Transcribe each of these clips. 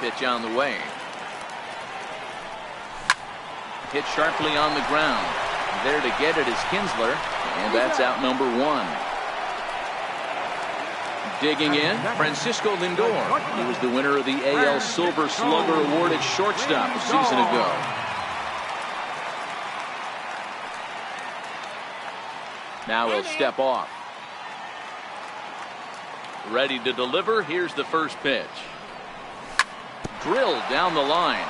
Pitch on the way. Hit sharply on the ground. There to get it is Kinsler, and that's out number one. Digging in, Francisco Lindor. He was the winner of the AL Silver Slugger Award at shortstop a season ago. Now he'll step off. Ready to deliver. Here's the first pitch. Drilled down the line.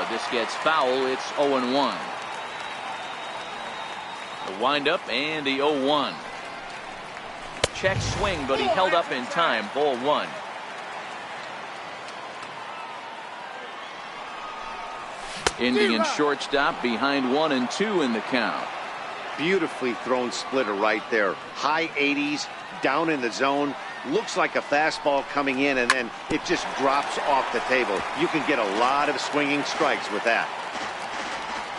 This gets foul. It's 0-1. The windup and the 0-1. Check swing, but he held up in time. Ball one. Indian shortstop behind 1-2 in the count. Beautifully thrown splitter right there. High 80s, down in the zone. Looks like a fastball coming in, and then it just drops off the table. You can get a lot of swinging strikes with that.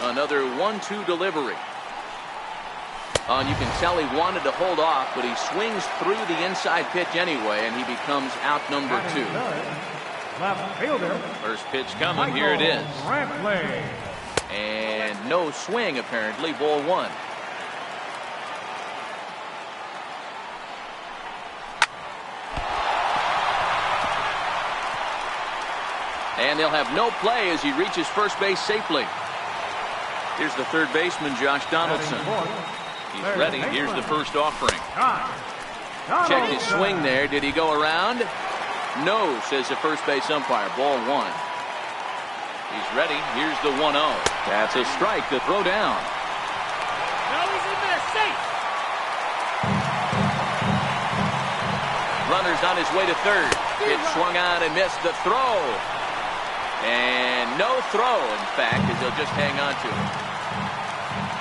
Another 1-2 delivery. You can tell he wanted to hold off, but he swings through the inside pitch anyway, and he becomes out number two. Left fielder. First pitch coming. Here it is. And no swing, apparently. Ball one. And they'll have no play as he reaches first base safely. Here's the third baseman, Josh Donaldson. He's ready. Here's the first offering. Check his swing there. Did he go around? No, says the first base umpire. Ball one. He's ready. Here's the 1-0. That's a strike to throw down. Now he's in there, safe. Runner's on his way to third. It swung on and missed the throw. And no throw, in fact, as he'll just hang on to it.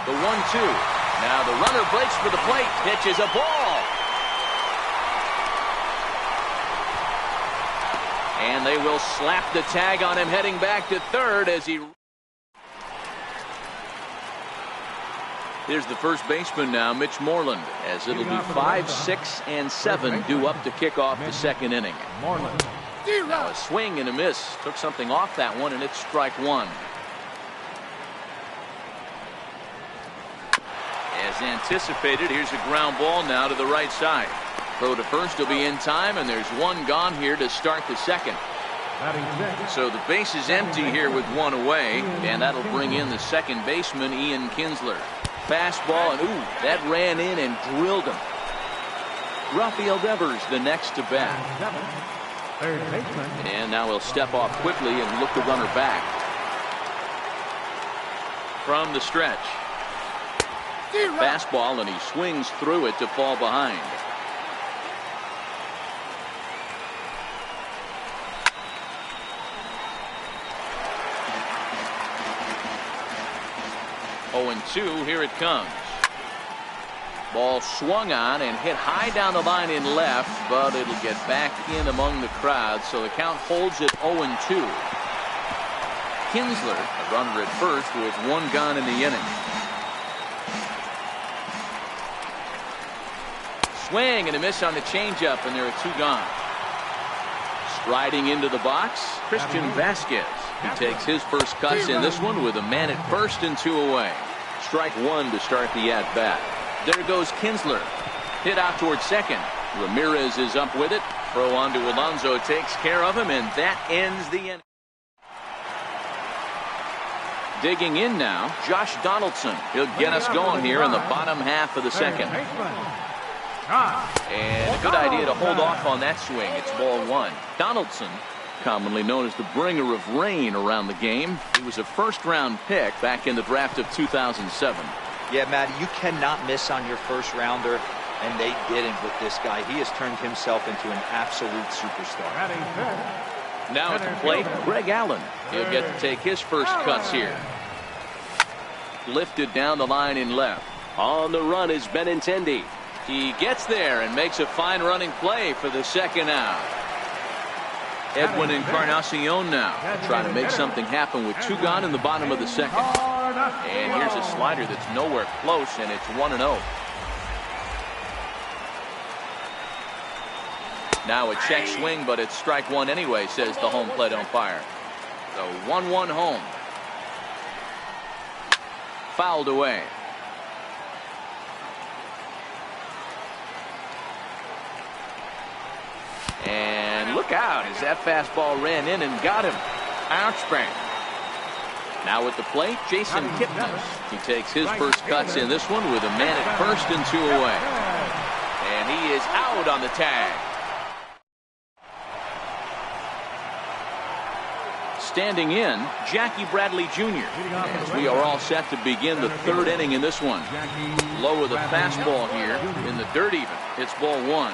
The 1-2. Now the runner breaks for the plate. Pitches a ball. And they will slap the tag on him heading back to third as he... Here's the first baseman now, Mitch Moreland, as it'll be 5, 6, and 7 due up to kick off the second inning. Now a swing and a miss. Took something off that one, and it's strike one. As anticipated, here's a ground ball now to the right side. Throw to first will be in time, and there's one gone here to start the second. So the base is empty here with one away, and that'll bring in the second baseman, Ian Kinsler. Fastball, and ooh, that ran in and drilled him. Rafael Devers the next to bat. And now he'll step off quickly and look the runner back. From the stretch. Fastball, and he swings through it to fall behind. Oh, and 2, here it comes. Ball swung on and hit high down the line in left, but it'll get back in among the crowd, so the count holds at 0-2. Kinsler, a runner at first with one gone in the inning. Swing and a miss on the changeup, and there are two gone. Striding into the box, Christian Vasquez, who takes his first cuts in this one with a man at first and 2 away. Strike one to start the at-bat. There goes Kinsler. Hit out towards second. Ramirez is up with it. Throw on to Alonso takes care of him, and that ends the inning. Digging in now, Josh Donaldson. He'll get us going here in the bottom half of the second. And a good idea to hold off on that swing. It's ball one. Donaldson, commonly known as the bringer of rain around the game. He was a first-round pick back in the draft of 2007. Yeah, Matt, you cannot miss on your first rounder, and they didn't with this guy. He has turned himself into an absolute superstar. Now at the plate, Greg Allen. He'll get to take his first cuts here. Lifted down the line in left. On the run is Benintendi. He gets there and makes a fine running play for the second out. Edwin Encarnacion now trying to make something happen with two gone in the bottom of the second. And here's a slider that's nowhere close, and it's 1-0. Now a check swing, but it's strike one anyway, says the home plate umpire. So 1-1 home. Fouled away. And look out as that fastball ran in and got him. Ouch, bang. Now at the plate, Jason Kipnis. He takes his first cuts in this one with a man at first and 2 away. And he is out on the tag. Standing in, Jackie Bradley Jr. as we are all set to begin the third inning in this one. Low of the fastball here in the dirt even. It's ball one.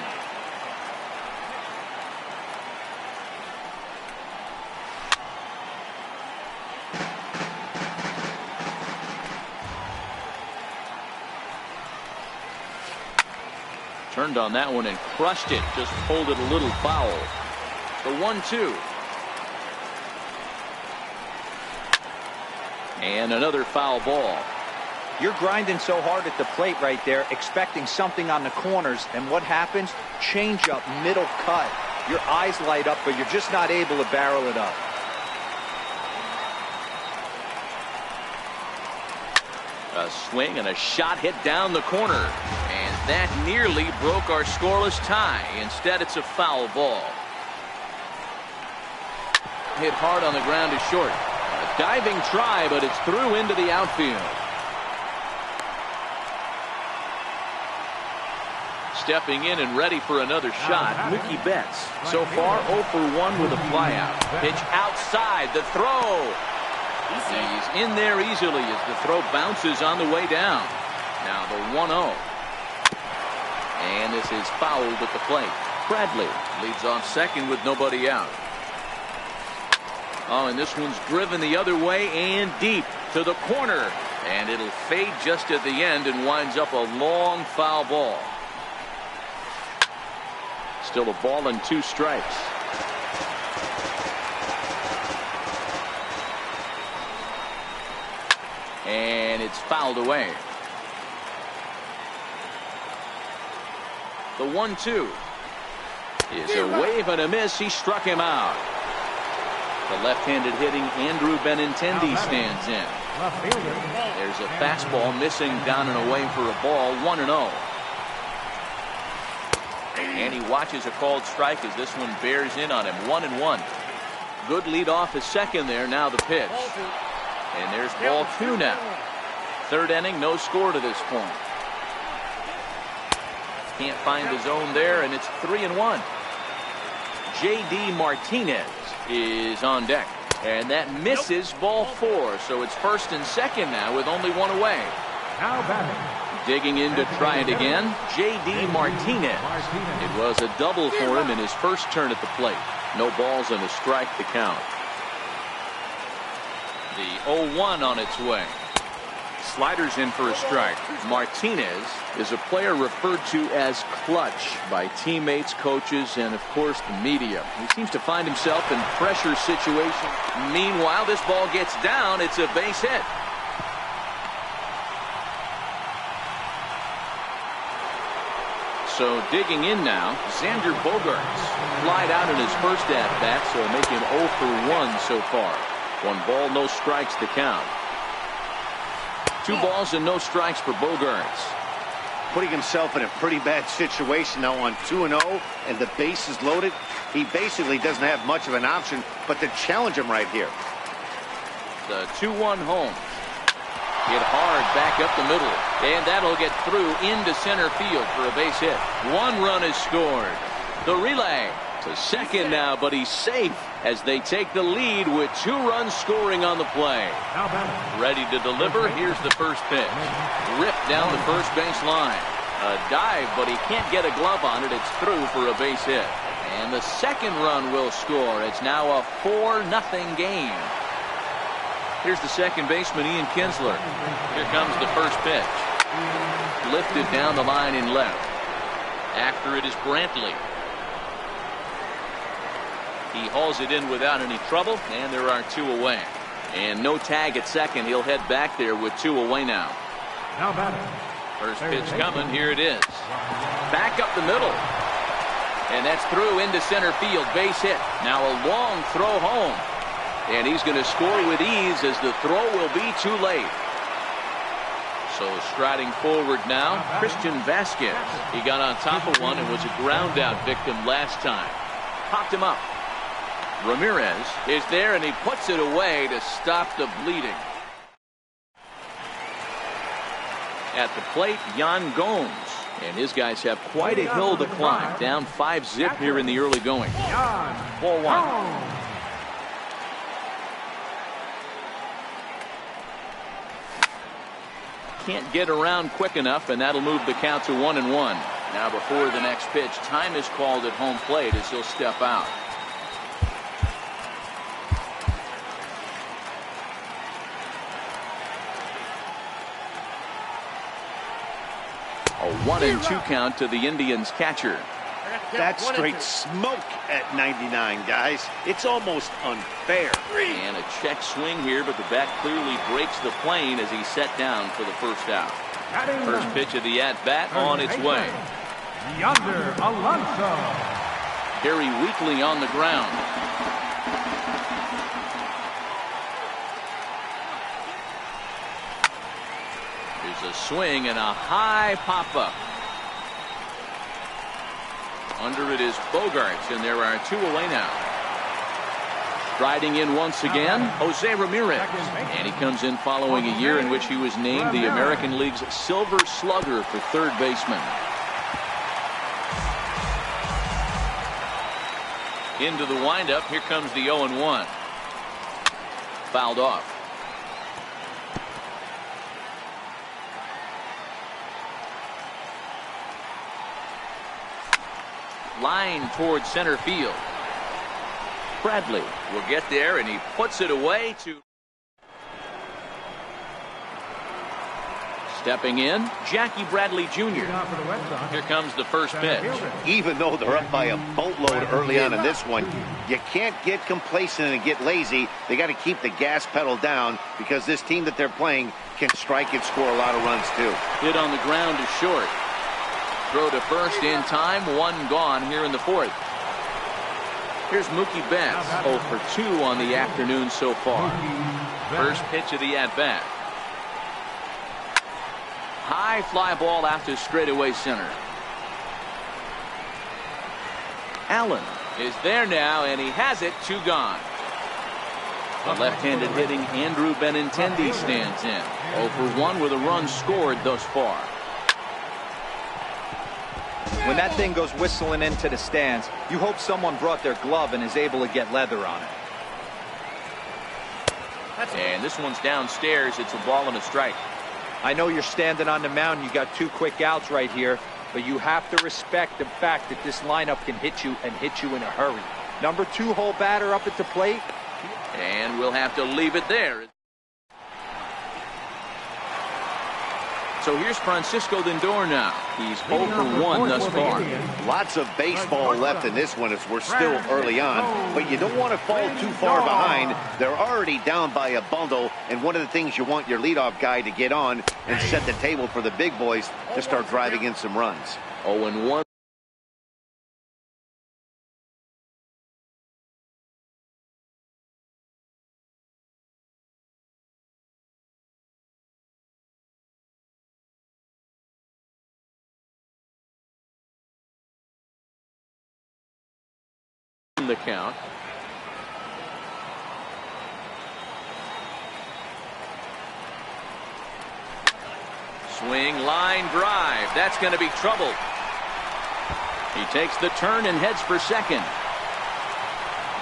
Turned on that one and crushed it. Just pulled it a little foul. The 1-2. And another foul ball. You're grinding so hard at the plate right there, expecting something on the corners, and what happens? Change up, middle cut. Your eyes light up, but you're just not able to barrel it up. A swing and a shot hit down the corner. And that nearly broke our scoreless tie. Instead, it's a foul ball. Hit hard on the ground to short. A diving try, but it's through into the outfield. Stepping in and ready for another shot, Mookie Betts. So far, 0 for 1 with a flyout. Pitch outside, the throw. He's in there easily as the throw bounces on the way down. Now the 1-0. And this is fouled at the plate. Bradley leads off second with nobody out. Oh, and this one's driven the other way and deep to the corner. And it'll fade just at the end and winds up a long foul ball. Still a ball and 2 strikes. And it's fouled away. The 1-2 is a wave and a miss. He struck him out. The left-handed hitting Andrew Benintendi stands in. There's a fastball missing down and away for a ball. 1-0. And he watches a called strike as this one bears in on him. 1-1. Good lead off his second there. Now the pitch. And there's ball 2 now. Third inning, no score to this point. Can't find the zone there, and it's 3-1. J.D. Martinez is on deck. And that misses ball 4. So it's first and second now with only 1 away. Digging in to try it again, J.D. Martinez. It was a double for him in his first turn at the plate. No balls and a strike to count. The 0-1 on its way. Sliders in for a strike. Martinez is a player referred to as clutch by teammates, coaches, and of course the media. He seems to find himself in pressure situations. Meanwhile, this ball gets down. It's a base hit. So digging in now, Xander Bogaerts flied out in his first at-bat, so making 0 for 1 so far. 1 ball, no strikes to count. 2 balls and no strikes for Bogaerts. Putting himself in a pretty bad situation now on 2-0 and the base is loaded. He basically doesn't have much of an option but to challenge him right here. The 2-1 home. Hit hard back up the middle, and that'll get through into center field for a base hit. 1 run is scored. The relay to second now, but he's safe as they take the lead with 2 runs scoring on the play. Ready to deliver. Here's the first pitch. Ripped down the first base line. A dive, but he can't get a glove on it. It's through for a base hit. And the second run will score. It's now a 4-0 game. Here's the second baseman, Ian Kinsler. Here comes the first pitch. Lifted down the line in left. After it is Brantley. He hauls it in without any trouble, and there are 2 away. And no tag at second. He'll head back there with 2 away now. First pitch coming. Here it is. Back up the middle. And that's through into center field. Base hit. Now a long throw home. And he's going to score with ease as the throw will be too late. So striding forward now, Christian Vasquez. He got on top of one and was a ground out victim last time. Popped him up. Ramirez is there and he puts it away to stop the bleeding. At the plate, Yan Gomes. And his guys have quite a hill to climb. Down 5-zip here in the early going. Ball one. Can't get around quick enough, and that'll move the count to 1-1. Now before the next pitch, time is called at home plate as he'll step out. A 1-2 count to the Indians catcher. That's straight smoke at 99, guys. It's almost unfair. And a check swing here, but the bat clearly breaks the plane as he's set down for the first out. First pitch of the at-bat on its way. Yonder Alonso. Gary Weekly on the ground. There's a swing and a high pop-up. Under it is Bogarts, and there are two away now. Striding in once again, Jose Ramirez. And he comes in following a year in which he was named the American League's Silver Slugger for third baseman. Into the windup, here comes the 0-1. Fouled off. Line towards center field. Bradley will get there, and he puts it away to. Stepping in, Jackie Bradley Jr. Here comes the first pitch. Even though they're up by a boatload early on in this one, you can't get complacent and get lazy. They got to keep the gas pedal down because this team that they're playing can strike and score a lot of runs too. Hit on the ground is short. Throw to first in time, one gone here in the fourth. Here's Mookie Betts, 0 for 2 on the afternoon so far. First pitch of the at-bat. High fly ball out to straightaway center. Allen is there now, and he has it, 2 gone. The left-handed hitting Andrew Benintendi stands in. 0 for 1 with a run scored thus far. When that thing goes whistling into the stands, you hope someone brought their glove and is able to get leather on it. And this one's downstairs. It's a ball and a strike. I know you're standing on the mound. You got 2 quick outs right here, but you have to respect the fact that this lineup can hit you and hit you in a hurry. Number 2 hole batter up at the plate. And we'll have to leave it there. So here's Francisco Lindor now. He's 0 for 1 thus far. Lots of baseball left in this one as we're still early on, but you don't want to fall too far behind. They're already down by a bundle, and one of the things you want your leadoff guy to get on and set the table for the big boys to start driving in some runs. 0-1. The count. Swing, line drive. That's going to be trouble. He takes the turn and heads for second.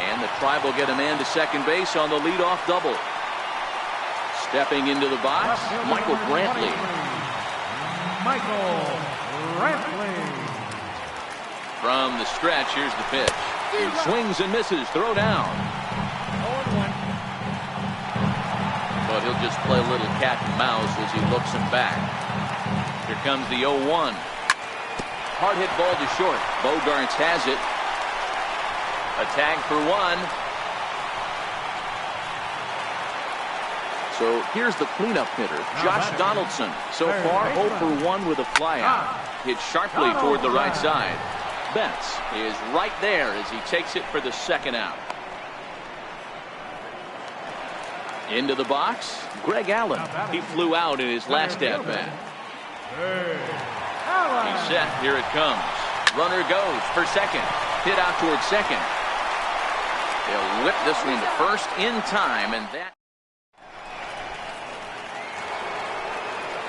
And the Tribe will get a man to second base on the leadoff double. Stepping into the box, Michael Brantley. Michael Brantley. From the stretch, here's the pitch. He swings and misses. Throw down. 0-1. But he'll just play a little cat and mouse as he looks him back. Here comes the 0-1. Hard hit ball to short. Bogarts has it. A tag for 1. So here's the cleanup hitter, Josh Donaldson. So far 0 for 1 with a flyout. Hit sharply toward the right side. Betts is right there as he takes it for the second out. Into the box, Greg Allen. He flew out in his last at-bat. He's set. Here it comes. Runner goes for second. Hit out towards second. They'll whip this one to first in time, and that.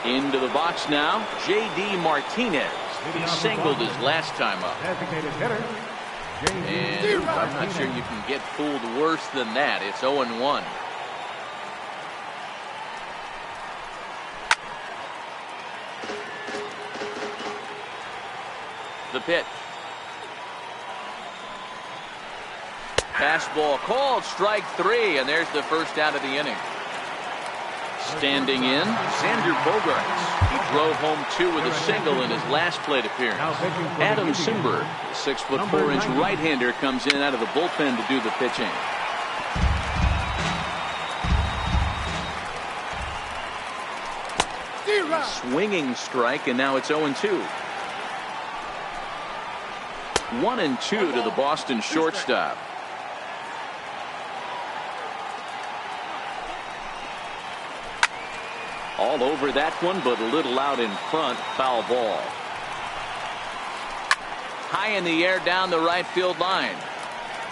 Into the box now, J.D. Martinez. He singled his last time up. And I'm not sure you can get fooled worse than that. It's 0-1. The pitch. Fastball called, strike three, and there's the first out of the inning. Standing in, Xander Bogaerts. He drove home two with a single in his last plate appearance. Adam Simberg, the 6'4" right-hander, comes in out of the bullpen to do the pitching. Swinging strike, and now it's 0-2. 1-2 to the Boston shortstop. All over that one, but a little out in front. Foul ball. High in the air down the right field line.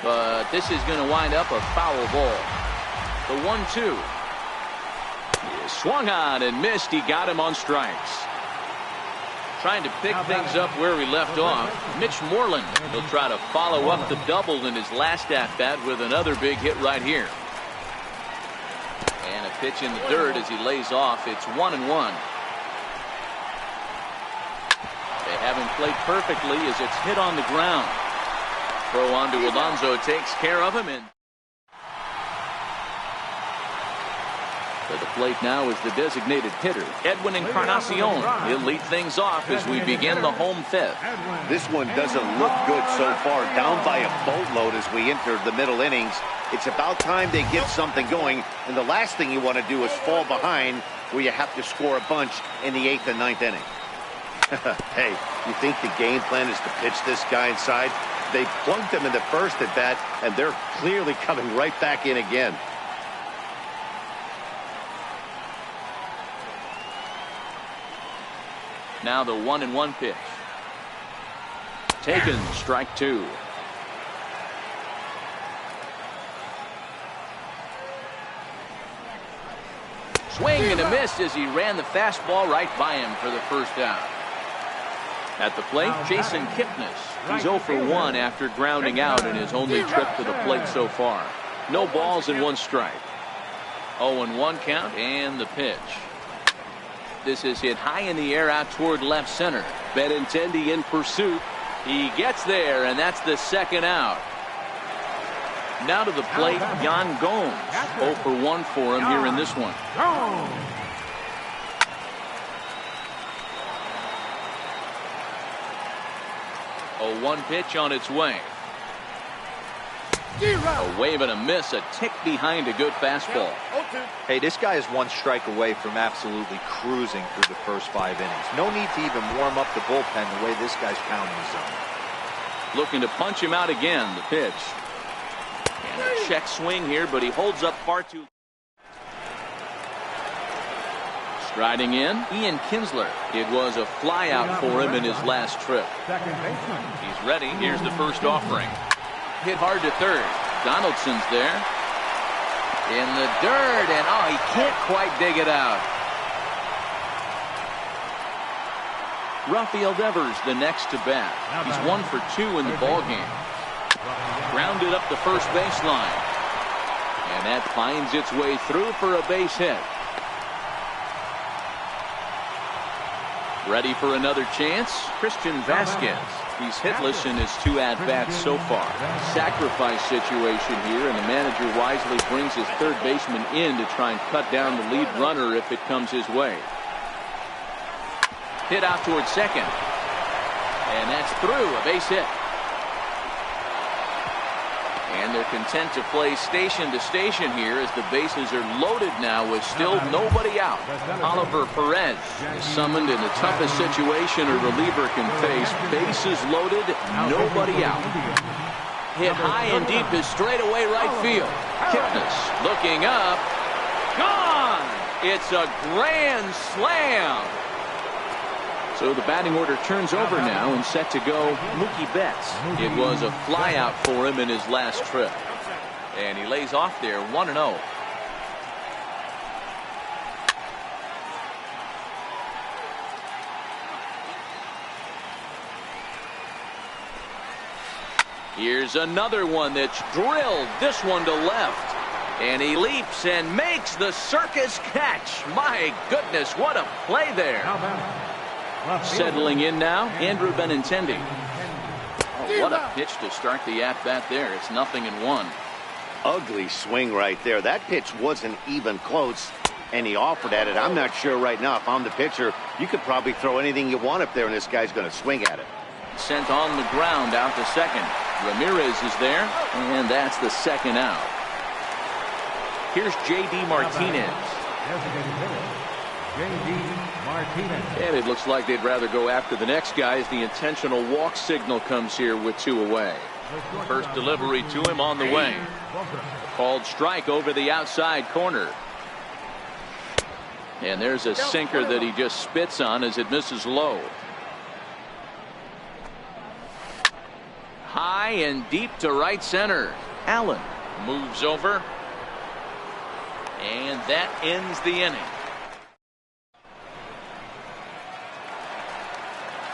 But this is going to wind up a foul ball. The 1-2. He swung on and missed. He got him on strikes. Trying to pick things up where we left off. Mitch Moreland. He'll try to follow up the double in his last at-bat with another big hit right here. And a pitch in the dirt as he lays off. It's 1-1. They haven't played perfectly as it's hit on the ground. Throw on to Alonso takes care of him. And to the plate now is the designated hitter, Edwin Encarnacion. He'll lead things off as we begin the home fifth. This one doesn't look good so far. Down by a boatload as we enter the middle innings. It's about time they get something going, and the last thing you want to do is fall behind where you have to score a bunch in the 8th and 9th inning. Hey, you think the game plan is to pitch this guy inside? They plunked him in the first at bat, and they're clearly coming right back in again. Now the 1-1 pitch. Taken, strike two. Swing and a miss as he ran the fastball right by him for the first out. At the plate, Jason Kipnis. He's 0 for 1 after grounding out in his only trip to the plate so far. No balls and 1 strike. 0-1 count and the pitch. This is hit high in the air out toward left center. Benintendi in pursuit. He gets there, and that's the second out. Now to the plate, Yan Gomes. 0 for 1 for him here in this one. 0-1 pitch on its way. A wave and a miss, a tick behind a good fastball. Hey, this guy is 1 strike away from absolutely cruising through the first 5 innings. No need to even warm up the bullpen the way this guy's pounding the zone. Looking to punch him out again, the pitch. And a check swing here, but he holds up far too. Striding in, Ian Kinsler. It was a fly out for him in his last trip. He's ready. Here's the first offering. Hit hard to third. Donaldson's there. In the dirt, and oh, he can't quite dig it out. Rafael Devers the next to bat. He's 1 for 2 in the ballgame. Grounded up the first baseline. And that finds its way through for a base hit. Ready for another chance? Christian Vasquez. He's hitless in his 2 at-bats so far. Sacrifice situation here, and the manager wisely brings his third baseman in to try and cut down the lead runner if it comes his way. Hit out towards second. And that's through, a base hit. And And they're content to play station to station here as the bases are loaded now with still nobody out. Oliver Perez is summoned in the toughest situation a reliever can face. Bases loaded, nobody out. Hit high and deep to straightaway right field. Kipnis looking up. Gone! It's a grand slam. So the batting order turns over now and set to go Mookie Betts. It was a flyout for him in his last trip. And he lays off there 1-0. Here's another one that's drilled. This one to left. And he leaps and makes the circus catch. My goodness, what a play there. Settling in now, Andrew Benintendi. Oh, what a pitch to start the at-bat there. It's 0-1. Ugly swing right there. That pitch wasn't even close, and he offered at it. I'm not sure right now if I'm the pitcher. You could probably throw anything you want up there, and this guy's going to swing at it. Sent on the ground out to second. Ramirez is there, and that's the second out. Here's J.D. Martinez. And it looks like they'd rather go after the next guy as the intentional walk signal comes here with 2 away. First delivery to him on the way. Called strike over the outside corner. And there's a sinker that he just spits on as it misses low. High and deep to right center. Allen moves over. And that ends the inning.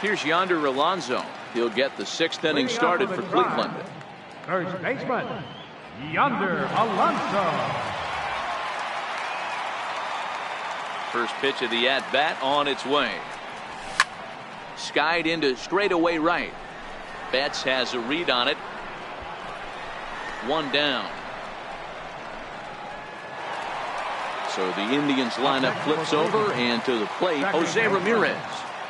Here's Yonder Alonso. He'll get the 6th inning started for Cleveland. First baseman, Yonder Alonso. First pitch of the at-bat on its way. Skied into straightaway right. Betts has a read on it. 1 down. So the Indians lineup flips over, and to the plate, Jose Ramirez.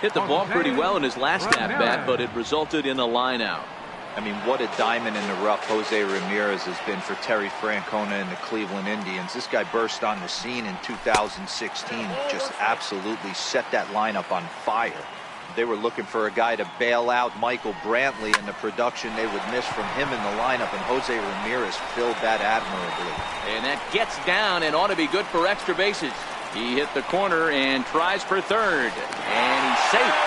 Hit the ball pretty well in his last at-bat, but it resulted in a line out. I mean, what a diamond in the rough Jose Ramirez has been for Terry Francona and the Cleveland Indians. This guy burst on the scene in 2016, just absolutely set that lineup on fire. They were looking for a guy to bail out Michael Brantley and the production they would miss from him in the lineup, and Jose Ramirez filled that admirably. And that gets down and ought to be good for extra bases. He hit the corner and tries for third, and he's safe.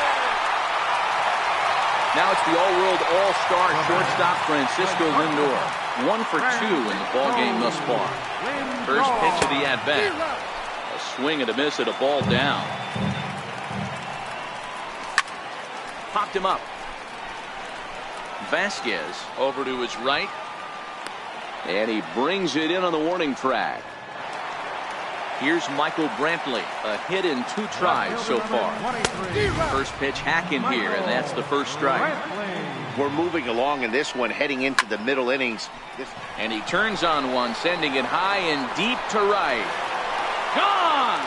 Now it's the all-world all-star shortstop Francisco Lindor. 1 for 2 in the ballgame thus far. First pitch of the at-bat. A swing and a miss at a ball down. Popped him up. Vasquez over to his right. And he brings it in on the warning track. Here's Michael Brantley. A hit in 2 tries so far. First pitch hack in here, and that's the first strike. We're moving along in this one, heading into the middle innings. And he turns on one, sending it high and deep to right. Gone!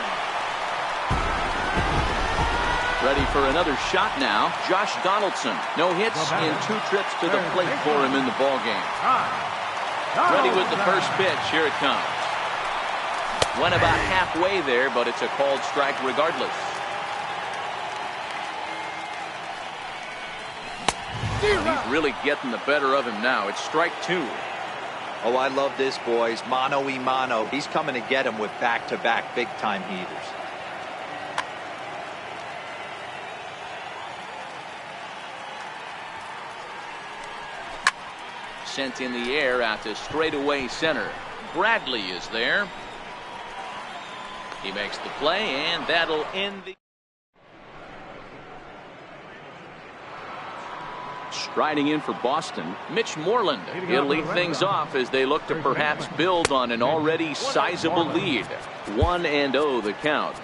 Ready for another shot now. Josh Donaldson. No hits in 2 trips to the plate for him in the ballgame. Ready with the first pitch. Here it comes. Went about halfway there, but it's a called strike regardless. He's really getting the better of him now. It's strike 2. Oh, I love this, boys. Mano-y-mano. He's coming to get him with back-to-back big-time heaters. Sent in the air out to straightaway center. Bradley is there. He makes the play, and that'll end the... Striding in for Boston, Mitch Moreland. He'll lead things off as they look to perhaps build on an already sizable lead. 1-0 the count.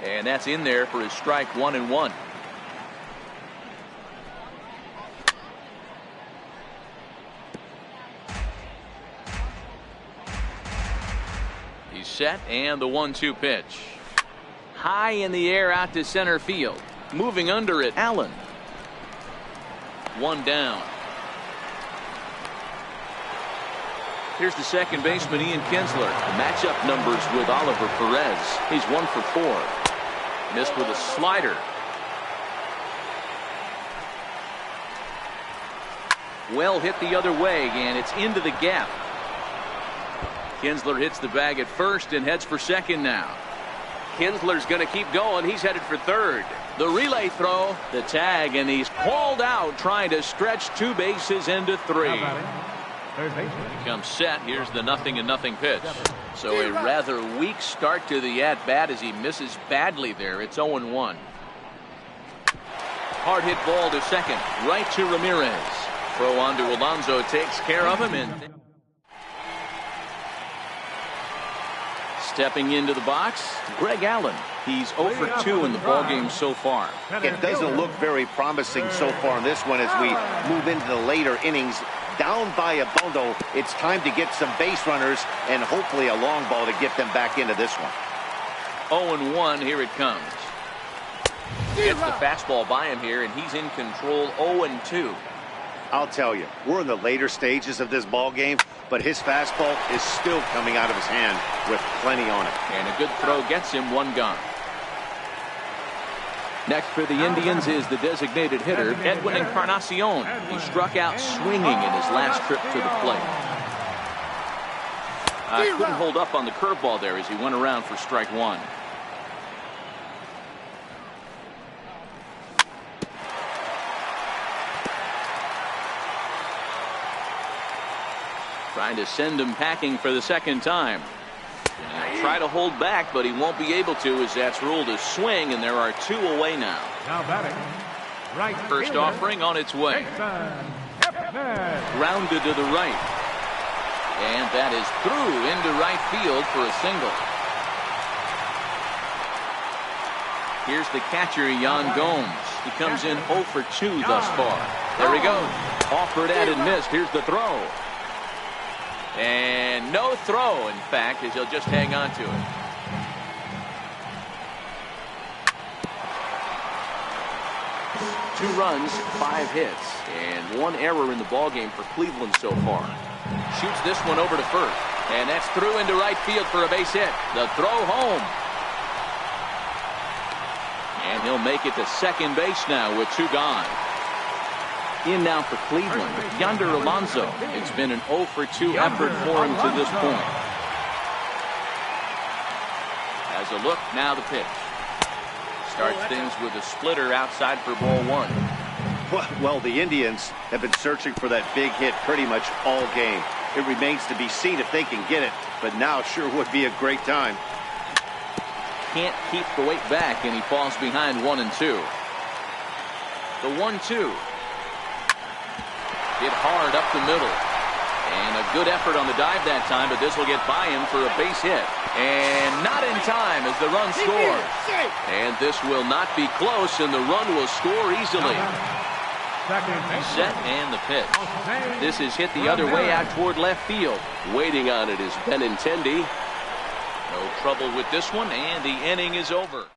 And that's in there for his strike 1-1. He's set, and the 1-2 pitch. high in the air out to center field. Moving under it, Allen. One down. Here's the second baseman, Ian Kinsler. Matchup numbers with Oliver Perez. He's 1 for 4. Missed with a slider. Well hit the other way, and it's into the gap. Kinsler hits the bag at first and heads for second now. Kinsler's going to keep going. He's headed for third. The relay throw, the tag, and he's hauled out trying to stretch 2 bases into 3. Becomes set. Here's the 0-0 pitch. So a rather weak start to the at-bat as he misses badly there. It's 0-1. Hard hit ball to second. Right to Ramirez. Throw on to Alonso takes care of him. And stepping into the box, Greg Allen. He's 0 for 2 in the ballgame so far. It doesn't look very promising so far in this one as we move into the later innings. Down by a bundle, it's time to get some base runners and hopefully a long ball to get them back into this one. 0-1, here it comes. Gets the fastball by him here, and he's in control. 0-2. I'll tell you, we're in the later stages of this ball game, but his fastball is still coming out of his hand with plenty on it. And a good throw gets him 1 gone. Next for the Indians is the designated hitter, Edwin Encarnacion. He struck out swinging in his last trip to the plate. Couldn't hold up on the curveball there as he went around for strike 1. Trying to send him packing for the second time. He'll try to hold back, but he won't be able to as that's ruled a swing, and there are 2 away now. Now batting, right First fielder, offering on its way. Grounded to the right. And that is through into right field for a single. Here's the catcher, Yan Gomes. He comes in 0 for 2 thus far. There he goes. Offered at and missed. Here's the throw. And no throw, in fact, as he'll just hang on to it. Two runs, 5 hits, and 1 error in the ballgame for Cleveland so far. Shoots this one over to first, and that's through into right field for a base hit. The throw home. And he'll make it to second base now with 2 gone. In now for Cleveland, Yonder Alonso. It's been an 0 for 2 effort for him to this point. As a look, now the pitch. Starts things with a splitter outside for ball 1. Well, the Indians have been searching for that big hit pretty much all game. It remains to be seen if they can get it, but now sure would be a great time. Can't keep the weight back, and he falls behind 1 and 2. The 1-2. Hit hard up the middle. And a good effort on the dive that time, but this will get by him for a base hit. And not in time as the run scores. And this will not be close, and the run will score easily. Set and the pitch. This is hit the other way out toward left field. Waiting on it is Benintendi. No trouble with this one, and the inning is over.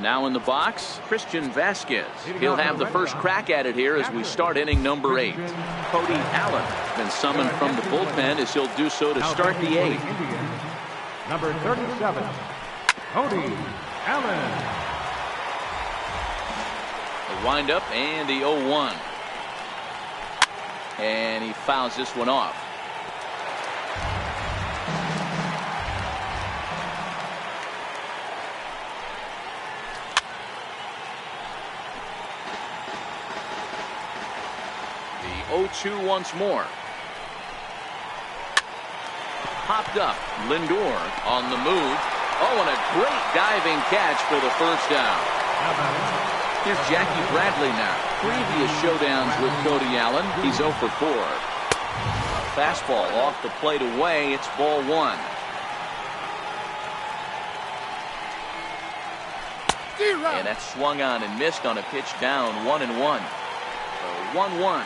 Now in the box, Christian Vasquez. He'll have the first crack at it here as we start inning number 8. Cody Allen been summoned from the bullpen as he'll do so to start the 8th. Number 37, Cody Allen. The windup and the 0-1. And he fouls this one off. The 0-2 once more. Popped up. Lindor on the move. Oh, and a great diving catch for the first down. Here's Jackie Bradley now. Previous showdowns with Cody Allen. He's 0 for 4. Fastball off the plate away. It's ball 1. And that's swung on and missed on a pitch down 1-1. So 1-1.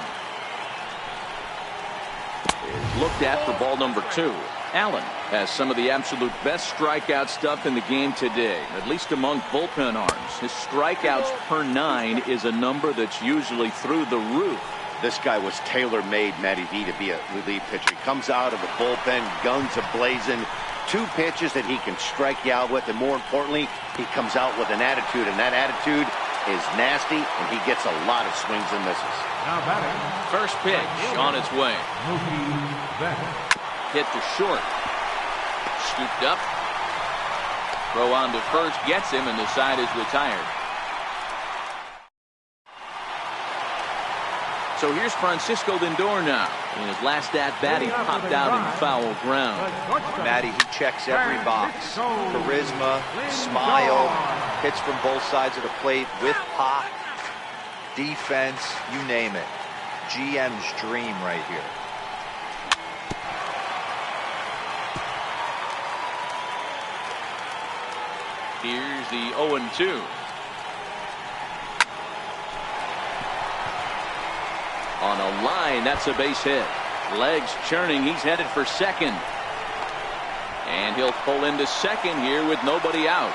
Looked at for ball number 2. Allen has some of the absolute best strikeout stuff in the game today, at least among bullpen arms. His strikeouts per 9 is a number that's usually through the roof. This guy was tailor-made, Matty V, to be a relief pitcher. He comes out of the bullpen, guns a-blazing, 2 pitches that he can strike you out with, and more importantly, he comes out with an attitude, and that attitude is nasty, and he gets a lot of swings and misses. Now batting. First pitch on its way. Hit to short. Scooped up. Throw on to first gets him, and the side is retired. So here's Francisco Lindor now. In his last at-bat, he popped out in foul ground. Matty, he checks every box. Charisma, smile, hits from both sides of the plate with pop, defense, you name it. GM's dream right here. Here's the 0-2. On a line, that's a base hit. Legs churning, he's headed for second. And he'll pull into second here with nobody out.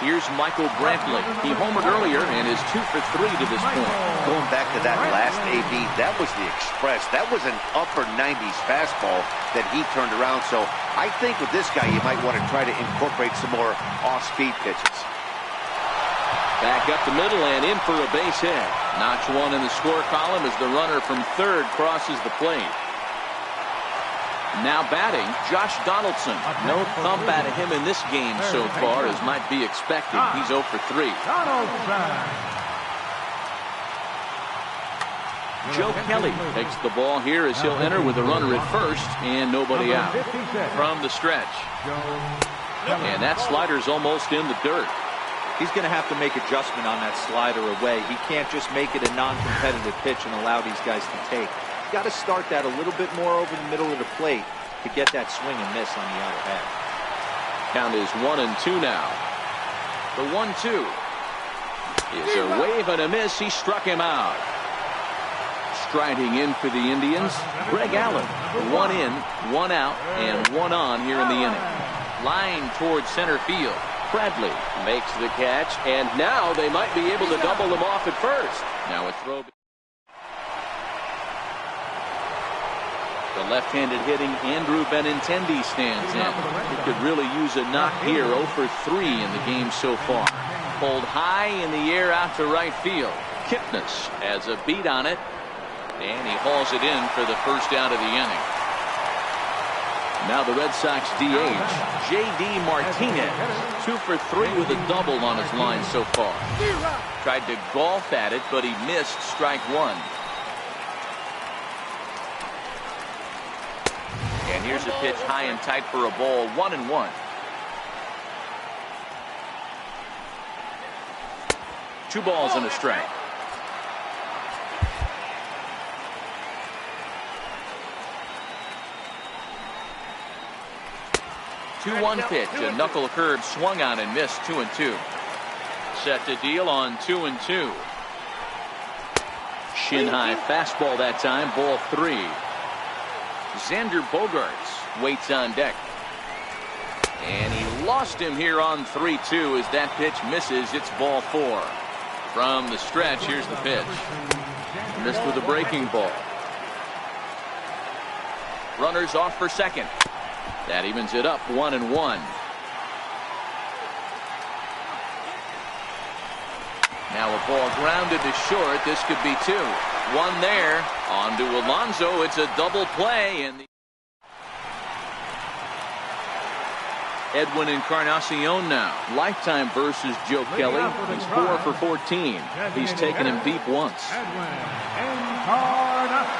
Here's Michael Brantley. He homered earlier and is 2 for 3 to this point. Going back to that last AB, that was the express. That was an upper 90s fastball that he turned around. So I think with this guy, you might want to try to incorporate some more off-speed pitches. Back up the middle and in for a base hit. Notch 1 in the score column as the runner from third crosses the plate. Now batting, Josh Donaldson. No thump out of him in this game so far, as might be expected. He's 0 for 3. Joe Kelly takes the ball here as he'll enter with a runner at first and nobody out. From the stretch. And that slider's almost in the dirt. He's going to have to make adjustment on that slider away. He can't just make it a non-competitive pitch and allow these guys to take. Got to start that a little bit more over the middle of the plate to get that swing and miss on the outer edge. Count is 1-2 now. The 1-2 is a wave and a miss. He struck him out. Striding in for the Indians, Greg Allen. 1 in, 1 out, and 1 on here in the inning. Line towards center field. Bradley makes the catch, and now they might be able to double him off at first. Now a throw. The left-handed hitting Andrew Benintendi stands in. He could really use a knock here. 0 for 3 in the game so far. Pulled high in the air out to right field. Kipnis has a beat on it, and he hauls it in for the first out of the inning. Now the Red Sox DH, J.D. Martinez, 2 for 3 with a double on his line so far. Tried to golf at it, but he missed strike 1. And here's a pitch high and tight for a ball, 1-1. Two balls and a strike. Two-one pitch, a knuckle curve swung on and missed. 2-2. Set to deal on 2-2. Shin high fastball that time, ball 3. Xander Bogaerts waits on deck. And he lost him here on 3-2 as that pitch misses. It's ball 4. From the stretch, here's the pitch. Missed with a breaking ball. Runners off for second. That evens it up, 1-1. Now a ball grounded to short. This could be 2. 1 there. On to Alonso. It's a double play. And Edwin Encarnacion now. Lifetime versus Joe Kelly. He's 4 for 14. He's taken him deep once. Edwin Encarnacion.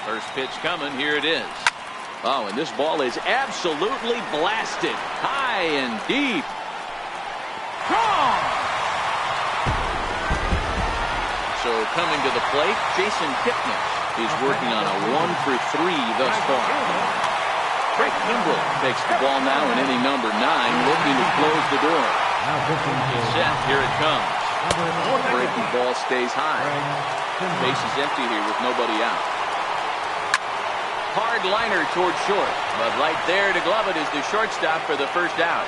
First pitch coming. Here it is. Oh, and this ball is absolutely blasted. High and deep. Gone! So coming to the plate, Jason Kipnis. He's working on a 1 for 3 thus far. Craig Kimbrell takes the ball now in inning number 9, looking to close the door. He's set. Here it comes. Breaking ball stays high. Base is empty here with nobody out. Hard liner toward short, but right there to glove it is the shortstop for the first out.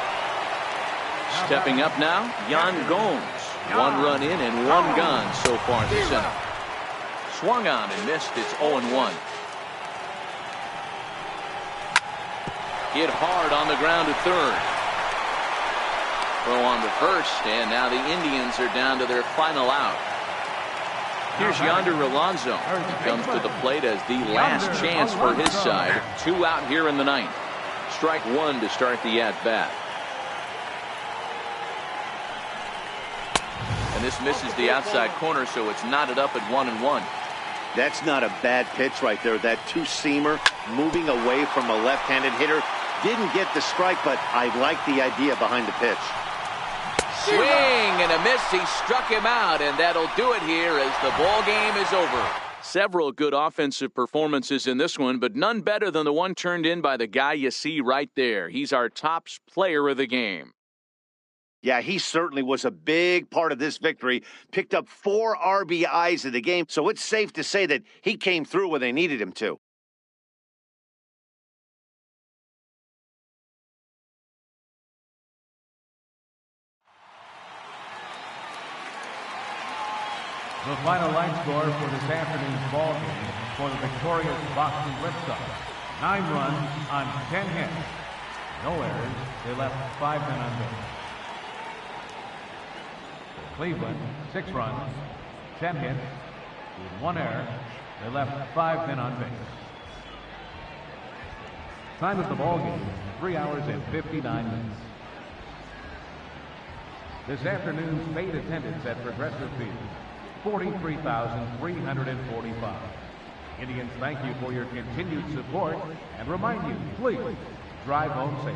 Stepping up now, Yan Gomes. 1 run in and 1 gone so far this inning. Swung on and missed. It's 0-1. Hit hard on the ground to third. Throw on to first, and now the Indians are down to their final out. Here's Yonder Alonso. He comes to the plate as the last chance for his side. 2 out here in the 9th. Strike 1 to start the at-bat. And this misses the outside corner, so it's knotted up at 1-1. That's not a bad pitch right there. That two-seamer moving away from a left-handed hitter. Didn't get the strike, but I like the idea behind the pitch. Swing and a miss. He struck him out, and that'll do it here as the ball game is over. Several good offensive performances in this one, but none better than the one turned in by the guy you see right there. He's our top player of the game. Yeah, he certainly was a big part of this victory. Picked up 4 RBIs in the game, so it's safe to say that he came through when they needed him to. The final line score for this afternoon's ball game for the victorious Boston Red Sox. 9 runs on 10 hits. No errors. They left 5 men on base. Cleveland, 6 runs, 10 hits, with 1 error. They left 5 men on base. Time of the ball game, 3 hours and 59 minutes. This afternoon's paid attendance at Progressive Field, 43,345. Indians thank you for your continued support and remind you, please drive home safely.